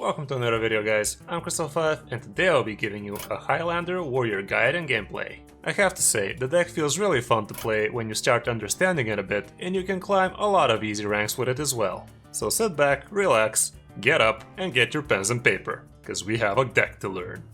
Welcome to another video, guys. I'm Kris and today I'll be giving you a Highlander warrior guide and gameplay. I have to say, the deck feels really fun to play when you start understanding it a bit, and you can climb a lot of easy ranks with it as well. So sit back, relax, get up, and get your pens and paper, cause we have a deck to learn.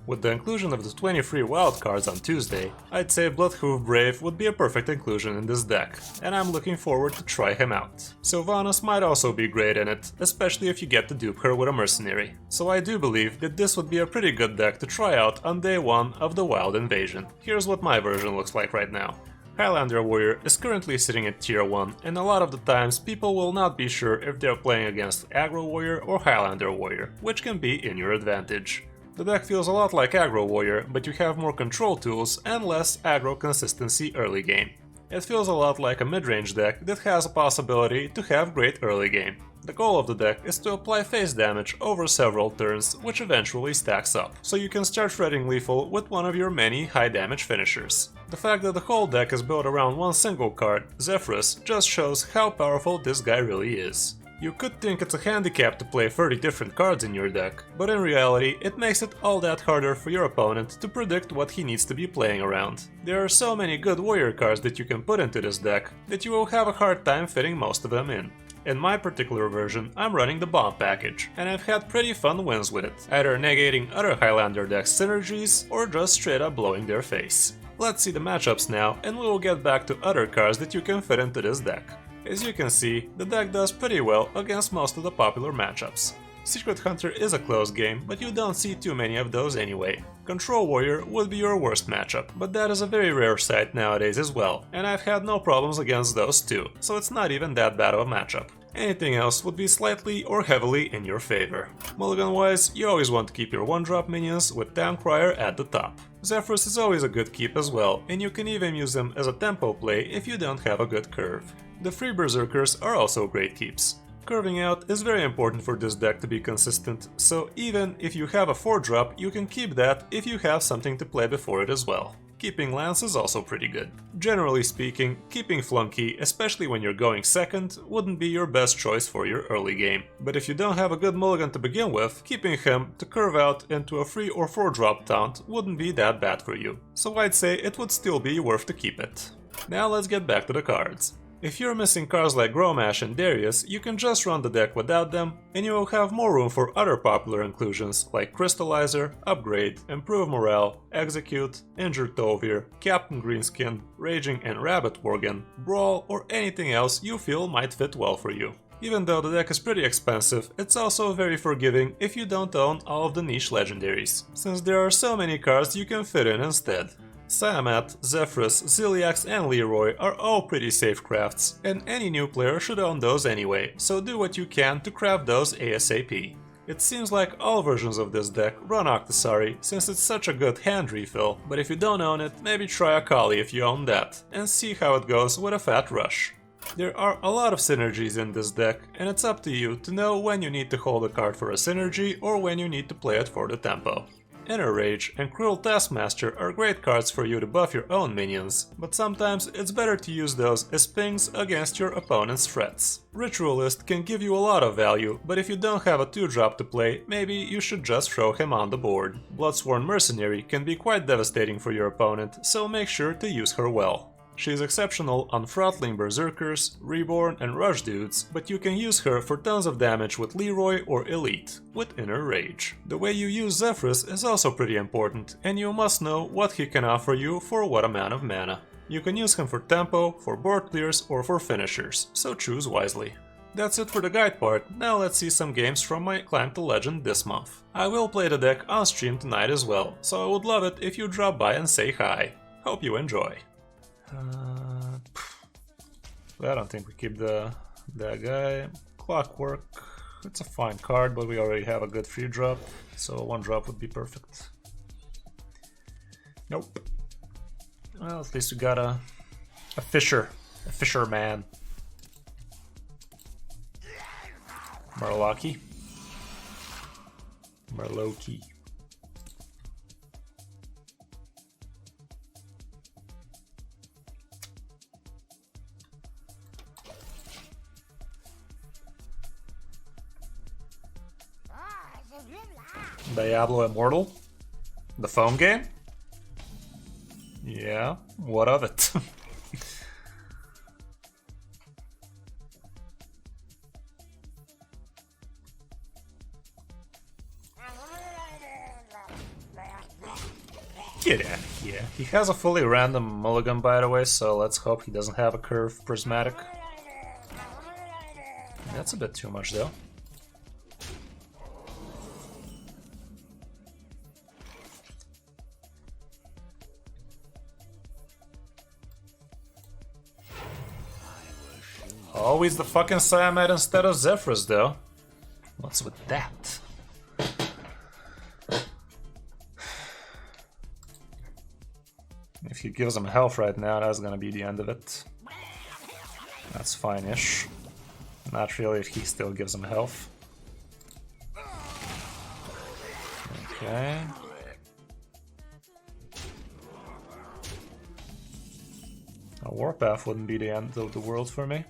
With the inclusion of the 23 wildcards on Tuesday, I'd say Bloodhoof Brave would be a perfect inclusion in this deck, and I'm looking forward to try him out. Sylvanas might also be great in it, especially if you get to dupe her with a mercenary. So I do believe that this would be a pretty good deck to try out on day 1 of the Wild Invasion. Here's what my version looks like right now. Highlander Warrior is currently sitting at tier 1, and a lot of the times people will not be sure if they're playing against Aggro Warrior or Highlander Warrior, which can be in your advantage. The deck feels a lot like Aggro Warrior, but you have more control tools and less aggro consistency early game. It feels a lot like a mid-range deck that has a possibility to have great early game. The goal of the deck is to apply face damage over several turns, which eventually stacks up, so you can start shredding lethal with one of your many high damage finishers. The fact that the whole deck is built around one single card, Zephyrus, just shows how powerful this guy really is. You could think it's a handicap to play 30 different cards in your deck, but in reality it makes it all that harder for your opponent to predict what he needs to be playing around. There are so many good warrior cards that you can put into this deck that you will have a hard time fitting most of them in. In my particular version, I'm running the Bomb package, and I've had pretty fun wins with it, either negating other Highlander decks' synergies or just straight up blowing their face. Let's see the matchups now, and we will get back to other cards that you can fit into this deck. As you can see, the deck does pretty well against most of the popular matchups. Secret Hunter is a close game, but you don't see too many of those anyway. Control Warrior would be your worst matchup, but that is a very rare sight nowadays as well, and I've had no problems against those too, so it's not even that bad of a matchup. Anything else would be slightly or heavily in your favor. Mulligan-wise, you always want to keep your 1-drop minions with Town Crier at the top. Zephyrus is always a good keep as well, and you can even use them as a tempo play if you don't have a good curve. The free Berserkers are also great keeps. Curving out is very important for this deck to be consistent, so even if you have a 4-drop, you can keep that if you have something to play before it as well. Keeping Lance is also pretty good. Generally speaking, keeping Flunky, especially when you're going second, wouldn't be your best choice for your early game. But if you don't have a good mulligan to begin with, keeping him to curve out into a 3 or 4-drop taunt wouldn't be that bad for you. So I'd say it would still be worth to keep it. Now let's get back to the cards. If you're missing cards like Gromash and Darius, you can just run the deck without them, and you will have more room for other popular inclusions like Crystallizer, Upgrade, Improve Morale, Execute, Injured Tovir, Captain Greenskin, Raging and Rabbit Worgen, Brawl, or anything else you feel might fit well for you. Even though the deck is pretty expensive, it's also very forgiving if you don't own all of the niche legendaries, since there are so many cards you can fit in instead. Siamat, Zephyrus, Ziliax and Leroy are all pretty safe crafts, and any new player should own those anyway, so do what you can to craft those ASAP. It seems like all versions of this deck run Octosari since it's such a good hand refill, but if you don't own it, maybe try Akali if you own that, and see how it goes with a Fat Rush. There are a lot of synergies in this deck, and it's up to you to know when you need to hold a card for a synergy or when you need to play it for the tempo. Inner Rage and Cruel Taskmaster are great cards for you to buff your own minions, but sometimes it's better to use those as pings against your opponent's threats. Ritualist can give you a lot of value, but if you don't have a 2-drop to play, maybe you should just throw him on the board. Bloodsworn Mercenary can be quite devastating for your opponent, so make sure to use her well. She is exceptional on throttling Berserkers, Reborn and Rush dudes, but you can use her for tons of damage with Leroy or Elite, with Inner Rage. The way you use Zephyrus is also pretty important, and you must know what he can offer you for what amount of mana. You can use him for tempo, for board clears or for finishers, so choose wisely. That's it for the guide part, now let's see some games from my Climb to Legend this month. I will play the deck on stream tonight as well, so I would love it if you drop by and say hi. Hope you enjoy. I don't think we keep that guy. Clockwork, it's a fine card, but we already have a good 3-drop, so a 1-drop would be perfect. Nope. Well, at least we got a fisherman. Marloki. Diablo Immortal? The phone game? Yeah, what of it? Get out of here. He has a fully random mulligan, by the way, so let's hope he doesn't have a curved prismatic. That's a bit too much, though. Always the fucking Siamet instead of Zephyrus, though. What's with that? If he gives him health right now, that's gonna be the end of it. That's fine-ish. Not really if he still gives him health. Okay. A warpath wouldn't be the end of the world for me.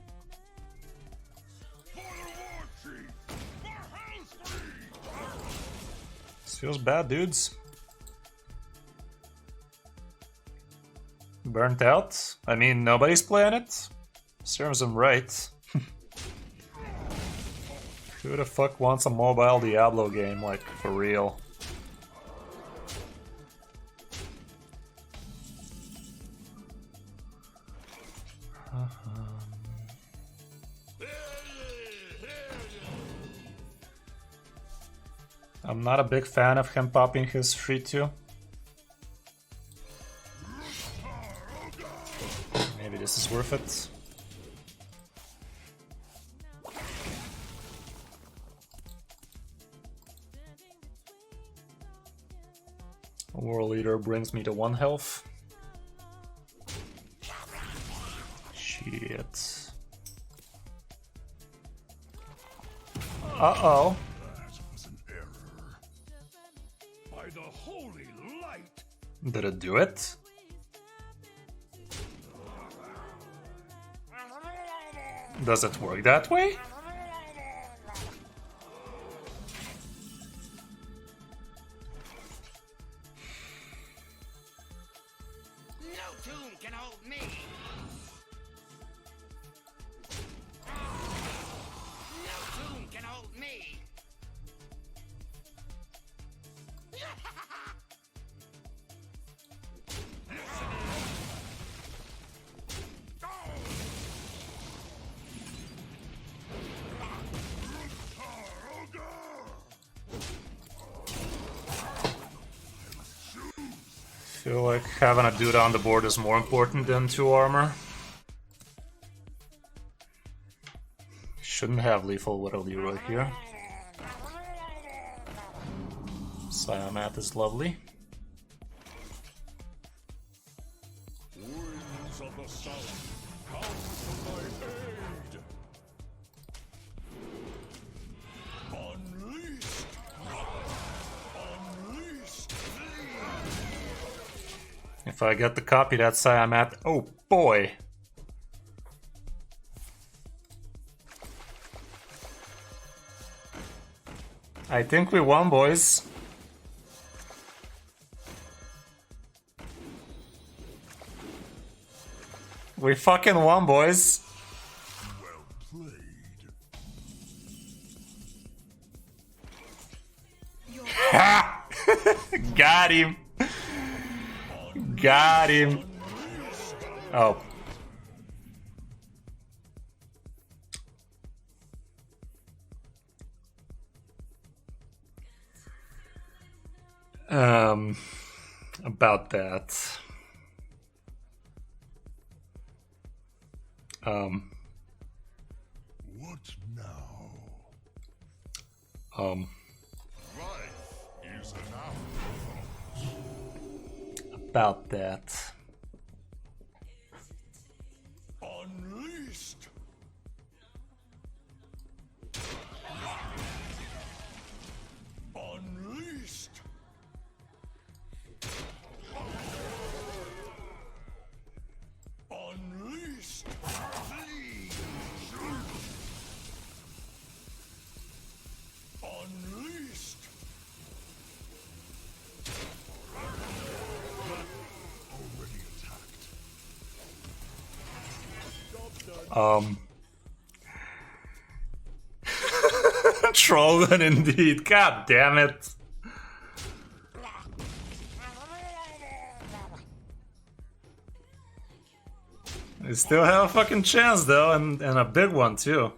This feels bad, dudes. Burnt out? I mean, nobody's playing it? Serves him right. Who the fuck wants a mobile Diablo game, like, for real? I'm not a big fan of him popping his 3-2. Maybe this is worth it. World Leader brings me to 1 health. Shit. Uh-oh. Did it do it? Does it work that way? No tomb can hold me. No tomb can hold me. I feel like having a dude on the board is more important than 2 armor. Shouldn't have lethal with a Leroy here. Siamat is lovely. Winds of the south, come to my aid. Unleashed! Unleashed! If I get the copy that Siamat, oh boy! I think we won, boys. We fucking won, boys. Well played. Ha! Got him. Got him. Oh. About that. What now? Life is an afterthought. About that. Unleashed! Unleashed! Unleashed! Flee! Unleashed! Trolling indeed. God damn it. We still have a fucking chance though, and a big one too.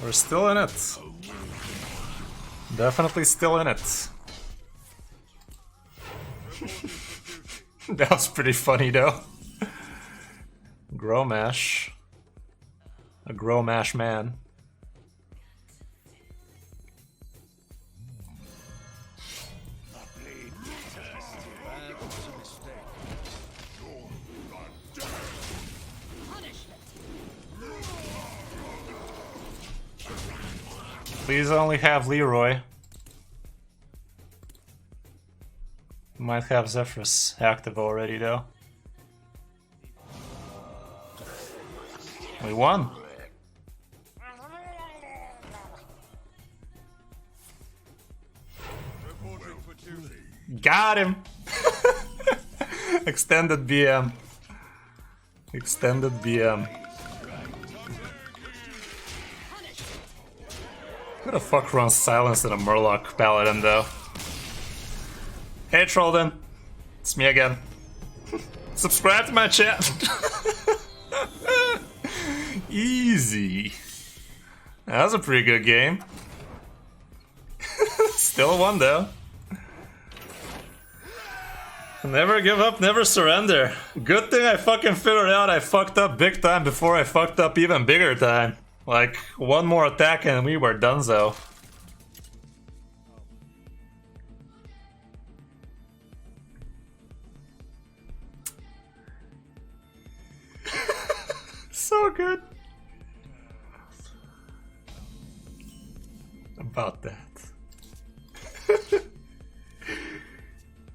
We're still in it. Definitely still in it. That was pretty funny though. Grow mash. A grow mash man. Please only have Leroy. Might have Zephyrus active already though. We won. Got him. Extended BM. Extended BM. Who the fuck runs silence in a Murloc Paladin though? Hey Trollden, it's me again. Subscribe to my chat. Easy. That was a pretty good game. Still won though. Never give up, never surrender. Good thing I fucking figured out I fucked up big time before I fucked up even bigger time. Like, one more attack and we were donezo. So good. About that.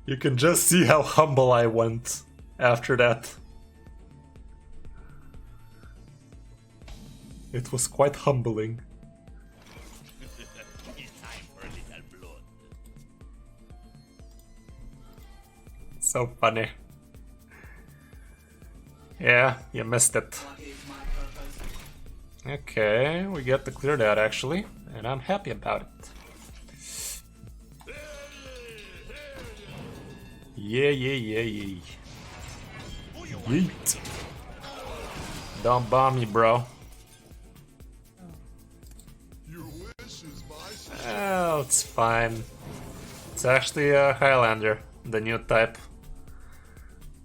You can just see how humble I went after that. It was quite humbling. So funny. Yeah, you missed it. Okay, we get to clear that actually, and I'm happy about it. Yeah. Yeet. Don't bomb me, bro. Oh, it's fine. It's actually a Highlander, the new type.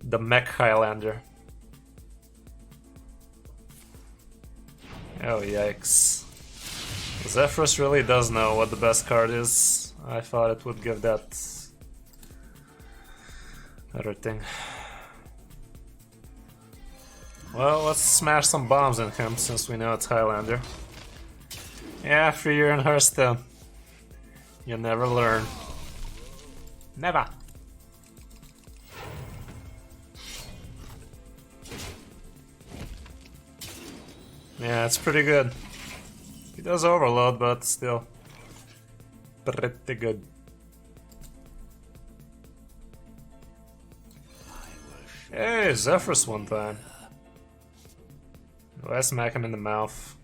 The mech Highlander. Oh, yikes. Zephyrus really does know what the best card is. I thought it would give that other thing. Well, let's smash some bombs in him since we know it's Highlander. Yeah, after you're in Hearthstone, you never learn. Never. Yeah, it's pretty good. He does overload, but still pretty good. Hey, Zephyrus one time. Do I smack him in the mouth?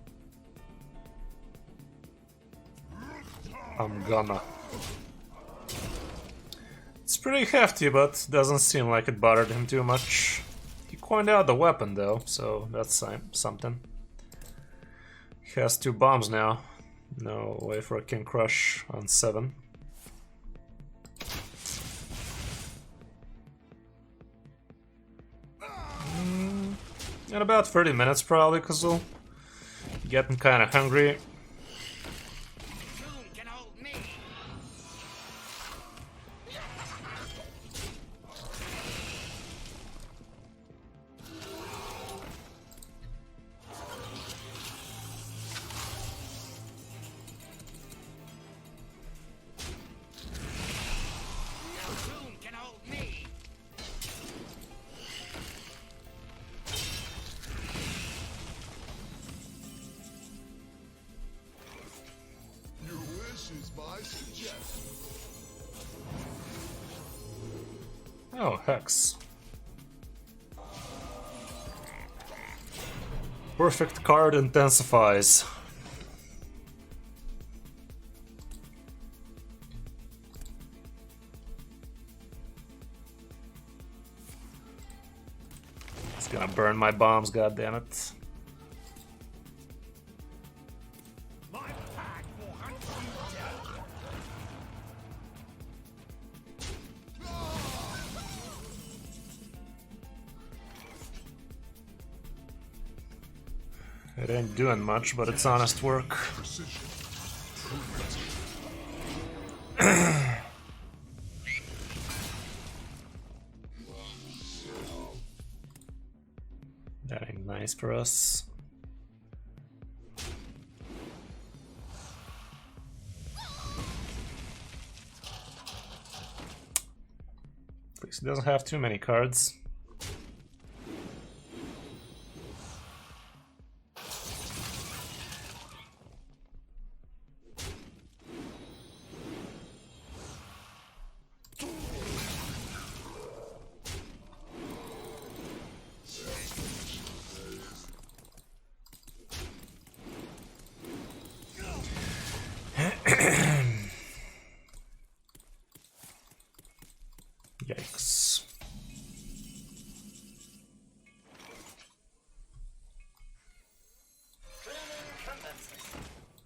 I'm gonna. It's pretty hefty, but doesn't seem like it bothered him too much. He coined out the weapon though, so that's something. He has 2 bombs now. No way for a King Crush on 7. In about 30 minutes probably, cause we'll getting kinda hungry. Tomb can hold me. No tomb can hold me. Your wish is my suggestion. Oh, Hex. Perfect card intensifies. It's gonna burn my bombs, goddammit. My pack will hunt you down. It ain't doing much, but it's honest work. Precision. That ain't nice for us. At least he doesn't have too many cards. Yikes.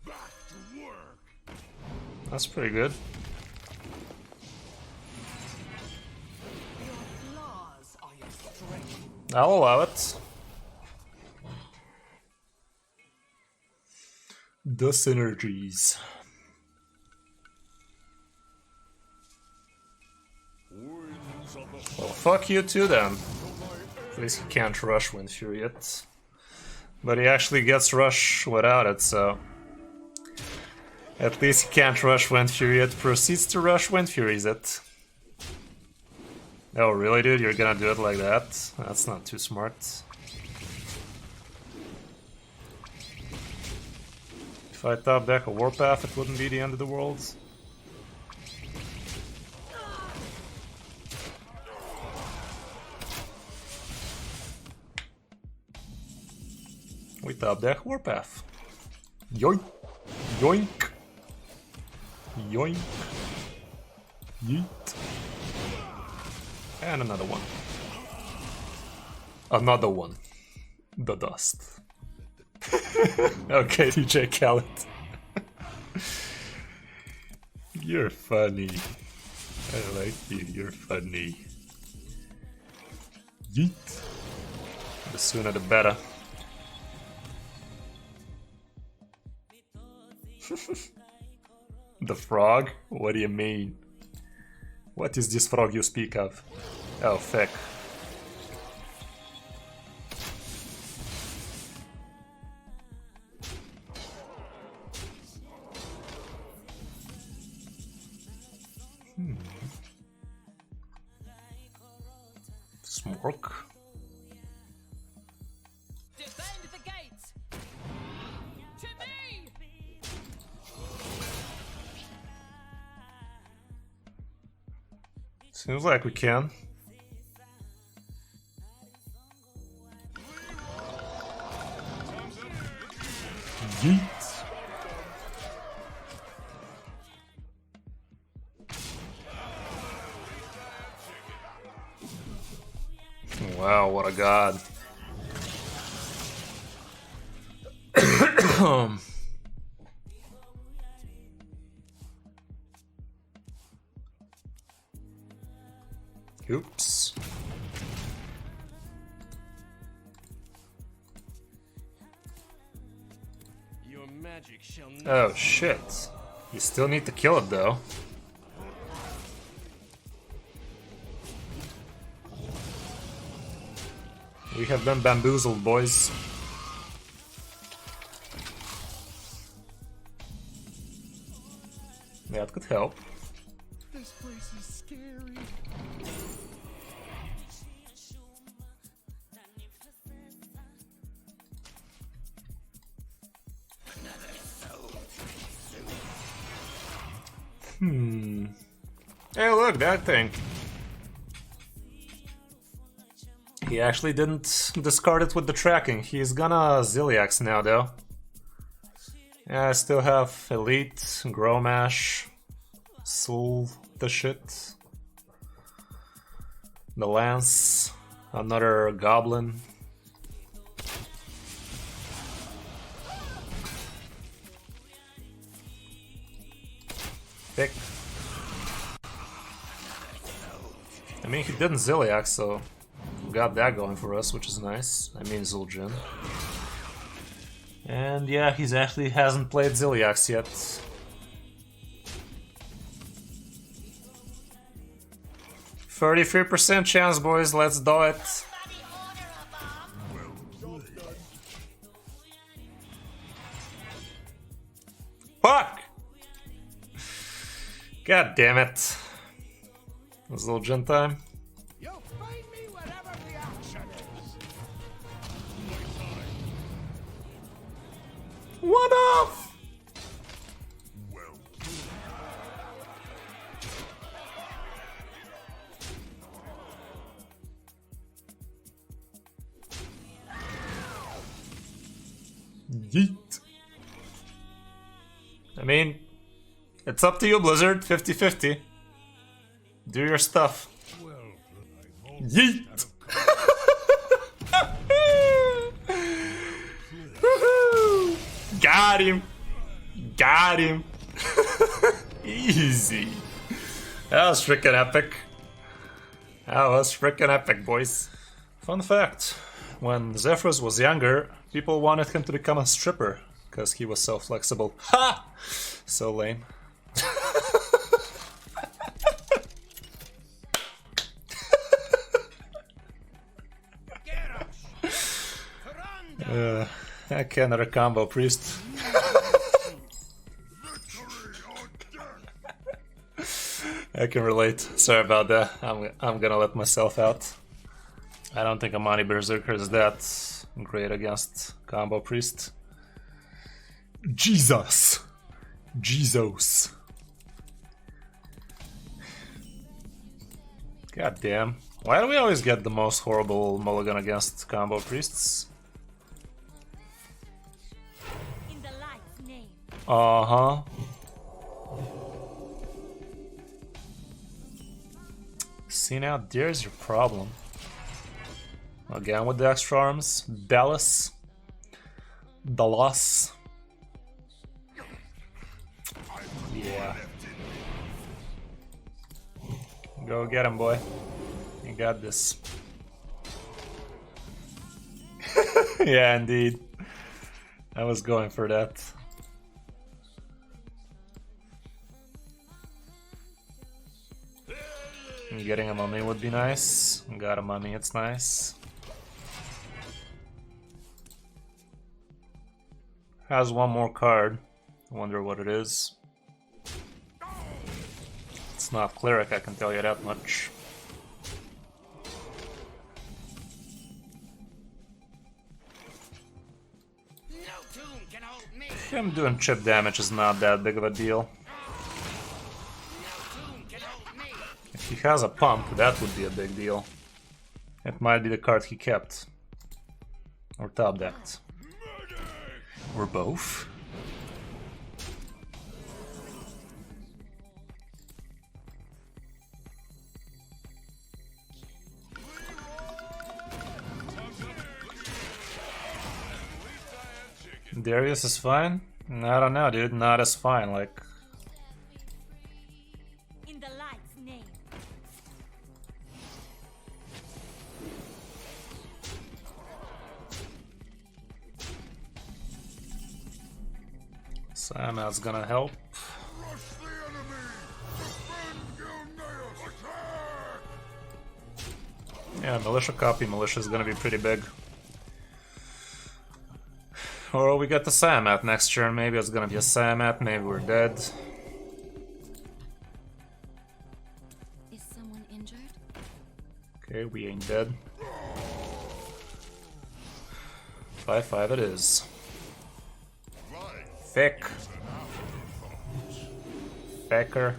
Back to work. That's pretty good. Your flaws are your strength. I'll allow it. The synergies. Winds of the Well, fuck you too then. At least he can't rush Wind Fury it. But he actually gets rush without it, so... At least he can't rush Wind Fury it, proceeds to rush Wind Furies it. Oh really, dude? You're gonna do it like that? That's not too smart. If I top deck a Warpath, it wouldn't be the end of the world. We top deck Warpath. Yoink! Yoink! Yoink! Yeet! And another one. Another one. The dust. Okay, DJ Khaled. You're funny. I like you, you're funny. Yeet. The sooner the better. The frog? What do you mean? What is this frog you speak of? Oh, feck. Smork. Defend the gates! To me! Seems like we can. Yeet. Wow, what a god. Oops. Your magic shall not. Oh shit. You still need to kill it though. We have been bamboozled, boys. That could help. This place is scary. Hey, look, that thing. He actually didn't discard it with the tracking. He's gonna Ziliax now, though. Yeah, I still have Elite, Growmash, Soul, the shit. The Lance, another Goblin. Pick. I mean, he didn't Ziliax, so we got that going for us, which is nice. I mean, Zul'jin. And yeah, he's actually hasn't played Ziliax yet. "33% chance, boys, let's do it." Fuck! God damn it. It's a little Jin time. You'll find me wherever the action is. What off? Yeet. I mean, it's up to you, Blizzard. 50-50. Do your stuff. Yeet. Got him. Got him. Easy. That was freaking epic. That was freaking epic, boys. Fun fact. When Zephrys was younger, people wanted him to become a stripper because he was so flexible. Ha! So lame. I cannot combo priest. I can relate. Sorry about that. I'm gonna let myself out. I don't think Amani Berserker is that great against combo priest. Jesus. Jesus. God damn. Why do we always get the most horrible mulligan against combo priests? In the light's name. Uh-huh. See now, there's your problem. Again with the extra arms. Dallas. Dallas. Yeah. Go get him, boy. You got this. Yeah, indeed. I was going for that. Getting a mummy would be nice. Got a mummy, it's nice. Has one more card. I wonder what it is. It's not cleric, I can tell you that much. No tomb can hold me. Him doing chip damage is not that big of a deal. No tomb can hold me. If he has a pump, that would be a big deal. It might be the card he kept. Or top decked. Or both. Darius is fine? I don't know, dude. Not as fine. Like, In the light's name. Siamat's gonna help. Rush the enemy! Defend Gilneas! Attack! Yeah, militia copy. Militia's gonna be pretty big. Or we get the Siamat next turn. Maybe it's gonna be a Siamat. Maybe we're dead. Is someone injured? Okay, we ain't dead. 5-5 it is. Thick. Thicker.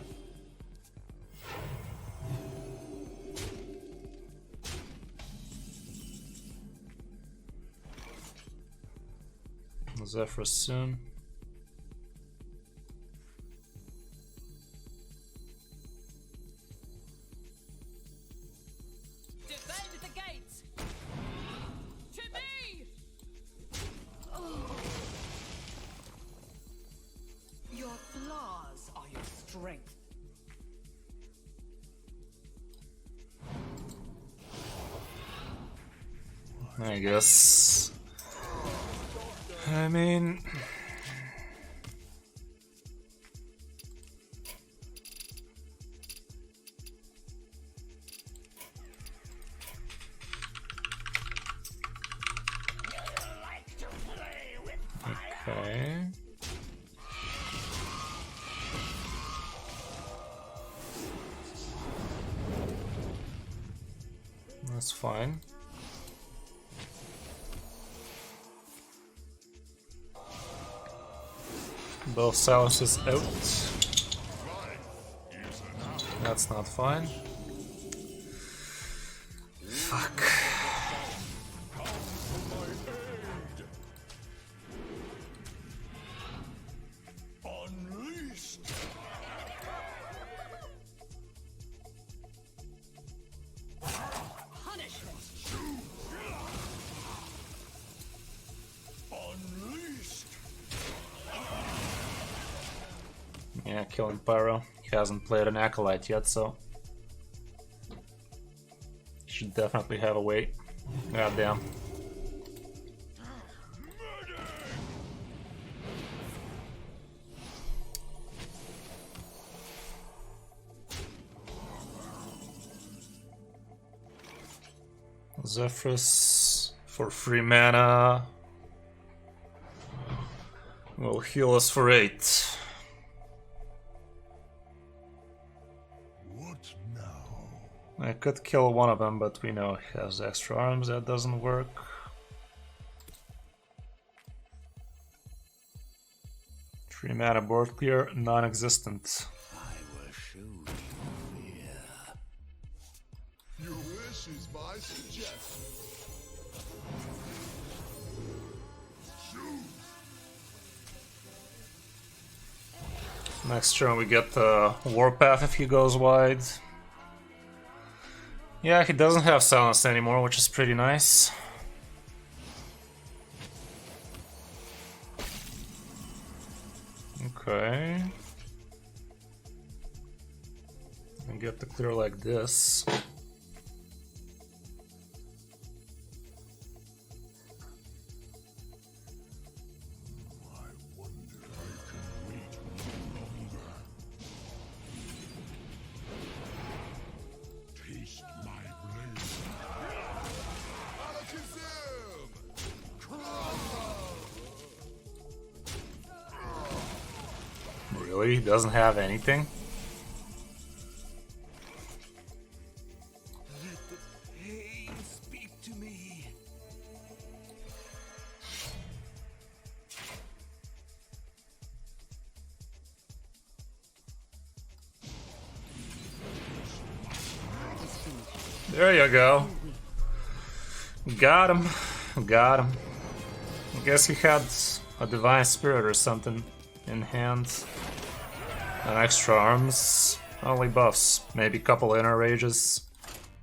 Zephyr soon. Defend the gates! To me! Your flaws are your strength. I guess. I mean... Okay. That's fine. Both silences out. That's not fine. Fuck. Unleashed. Punishment! Unleashed. Yeah, killing Pyro. He hasn't played an Acolyte yet, so... He should definitely have a wait. Goddamn. Zephyrus for 3 mana will heal us for 8. What now? I could kill one of them, but we know he has extra arms, that doesn't work. Three mana board clear, non-existent. I will show you fear. Your wish is my suggestion. Next turn we get the Warpath if he goes wide. Yeah, he doesn't have silence anymore, which is pretty nice. Okay. And get the clear like this. I wonder I can wait no longer. Taste my blade. Alakazam! Really? He doesn't have anything? Let the pain speak to me. There you go. Got him. Got him. I guess he had a Divine Spirit or something in hand. And extra arms. Only buffs. Maybe a couple inner rages.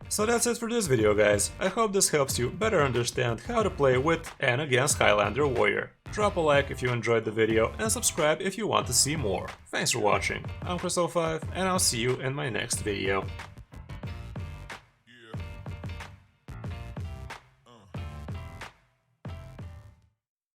So that's it for this video, guys. I hope this helps you better understand how to play with and against Highlander Warrior. Drop a like if you enjoyed the video and subscribe if you want to see more. Thanks for watching. I'm Kris05 and I'll see you in my next video.